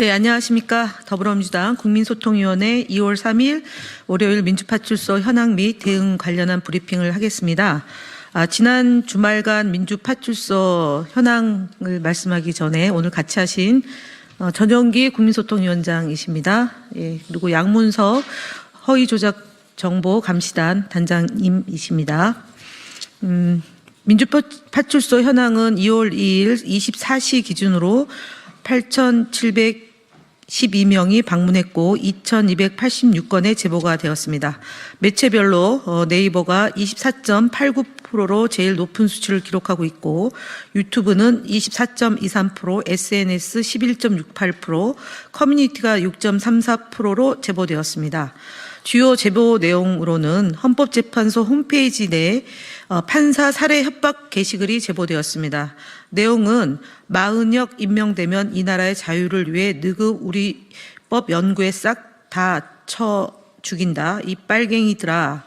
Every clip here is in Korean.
네, 안녕하십니까. 더불어민주당 국민소통위원회 2월 3일 월요일 민주파출소 현황 및 대응 관련한 브리핑을 하겠습니다. 지난 주말간 민주파출소 현황을 말씀하기 전에 오늘 같이 하신 전영기 국민소통위원장이십니다. 예, 그리고 양문석 허위조작정보감시단 단장님이십니다. 민주파출소 현황은 2월 2일 24시 기준으로 8,712명이 방문했고 2,286건의 제보가 되었습니다. 매체별로 네이버가 24.89%로 제일 높은 수치를 기록하고 있고 유튜브는 24.23%, SNS 11.68%, 커뮤니티가 6.34%로 제보되었습니다. 주요 제보 내용으로는 헌법재판소 홈페이지 내에 판사 살해 협박 게시글이 제보되었습니다. 내용은 마은혁 임명되면 이 나라의 자유를 위해 느그 우리법 연구에 싹 다 쳐 죽인다. 이 빨갱이들아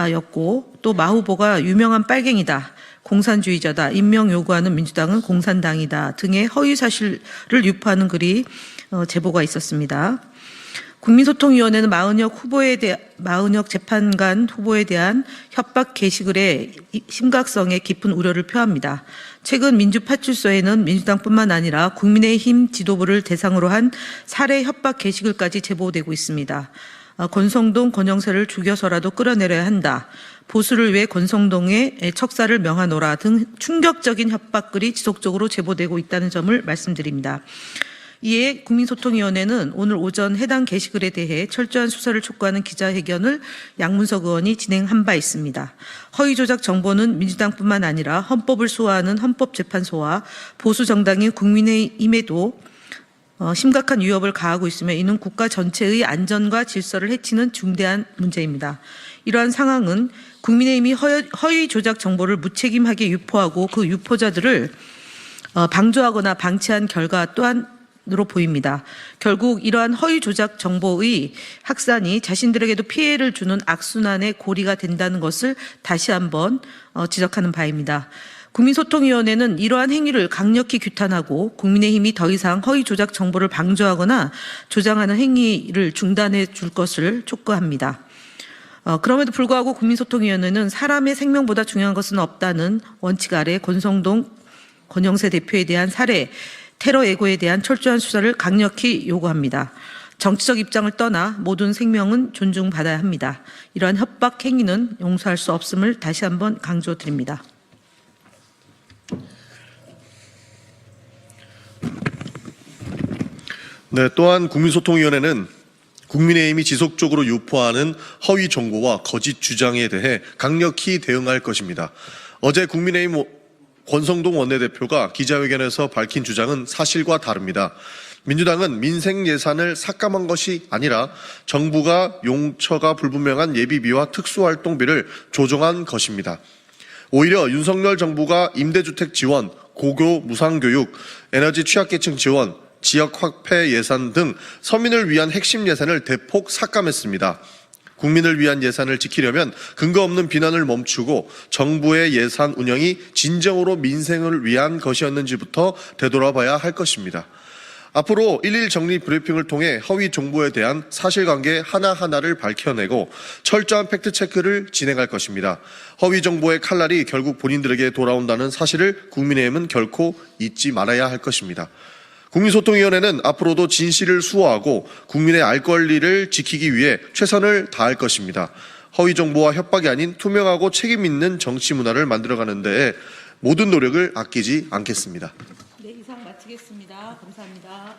였고 또 마 후보가 유명한 빨갱이다. 공산주의자다. 임명 요구하는 민주당은 공산당이다. 등의 허위사실을 유포하는 글이 제보가 있었습니다. 국민소통위원회는 마은혁 재판관 후보에 대한 협박 게시글의 심각성에 깊은 우려를 표합니다. 최근 민주파출소에는 민주당뿐만 아니라 국민의힘 지도부를 대상으로 한 살해 협박 게시글까지 제보되고 있습니다. 권성동, 권영세를 죽여서라도 끌어내려야 한다. 보수를 위해 권성동의 척사를 명하노라 등 충격적인 협박글이 지속적으로 제보되고 있다는 점을 말씀드립니다. 이에 국민소통위원회는 오늘 오전 해당 게시글에 대해 철저한 수사를 촉구하는 기자회견을 양문석 의원이 진행한 바 있습니다. 허위조작 정보는 민주당뿐만 아니라 헌법을 수호하는 헌법재판소와 보수정당인 국민의힘에도 심각한 위협을 가하고 있으며 이는 국가 전체의 안전과 질서를 해치는 중대한 문제입니다. 이러한 상황은 국민의힘이 허위조작 정보를 무책임하게 유포하고 그 유포자들을 방조하거나 방치한 결과 또한 으로 보입니다. 결국 이러한 허위 조작 정보의 확산이 자신들에게도 피해를 주는 악순환의 고리가 된다는 것을 다시 한번 지적하는 바입니다. 국민소통위원회는 이러한 행위를 강력히 규탄하고 국민의힘이 더 이상 허위 조작 정보를 방조하거나 조장하는 행위를 중단해 줄 것을 촉구합니다. 그럼에도 불구하고 국민소통위원회는 사람의 생명보다 중요한 것은 없다는 원칙 아래 권성동, 권영세 대표에 대한 살해, 테러 예고에 대한 철저한 수사를 강력히 요구합니다. 정치적 입장을 떠나 모든 생명은 존중받아야 합니다. 이러한 협박 행위는 용서할 수 없음을 다시 한번 강조드립니다. 네, 또한 국민소통위원회는 국민의힘이 지속적으로 유포하는 허위 정보와 거짓 주장에 대해 강력히 대응할 것입니다. 어제 국민의힘 권성동 원내대표가 기자회견에서 밝힌 주장은 사실과 다릅니다. 민주당은 민생 예산을 삭감한 것이 아니라 정부가 용처가 불분명한 예비비와 특수활동비를 조정한 것입니다. 오히려 윤석열 정부가 임대주택 지원, 고교 무상교육, 에너지 취약계층 지원, 지역 확대 예산 등 서민을 위한 핵심 예산을 대폭 삭감했습니다. 국민을 위한 예산을 지키려면 근거 없는 비난을 멈추고 정부의 예산 운영이 진정으로 민생을 위한 것이었는지부터 되돌아봐야 할 것입니다. 앞으로 일일 정리 브리핑을 통해 허위 정보에 대한 사실관계 하나하나를 밝혀내고 철저한 팩트체크를 진행할 것입니다. 허위 정보의 칼날이 결국 본인들에게 돌아온다는 사실을 국민의힘은 결코 잊지 말아야 할 것입니다. 국민소통위원회는 앞으로도 진실을 수호하고 국민의 알 권리를 지키기 위해 최선을 다할 것입니다. 허위 정보와 협박이 아닌 투명하고 책임 있는 정치 문화를 만들어가는 데에 모든 노력을 아끼지 않겠습니다. 네, 이상 마치겠습니다. 감사합니다.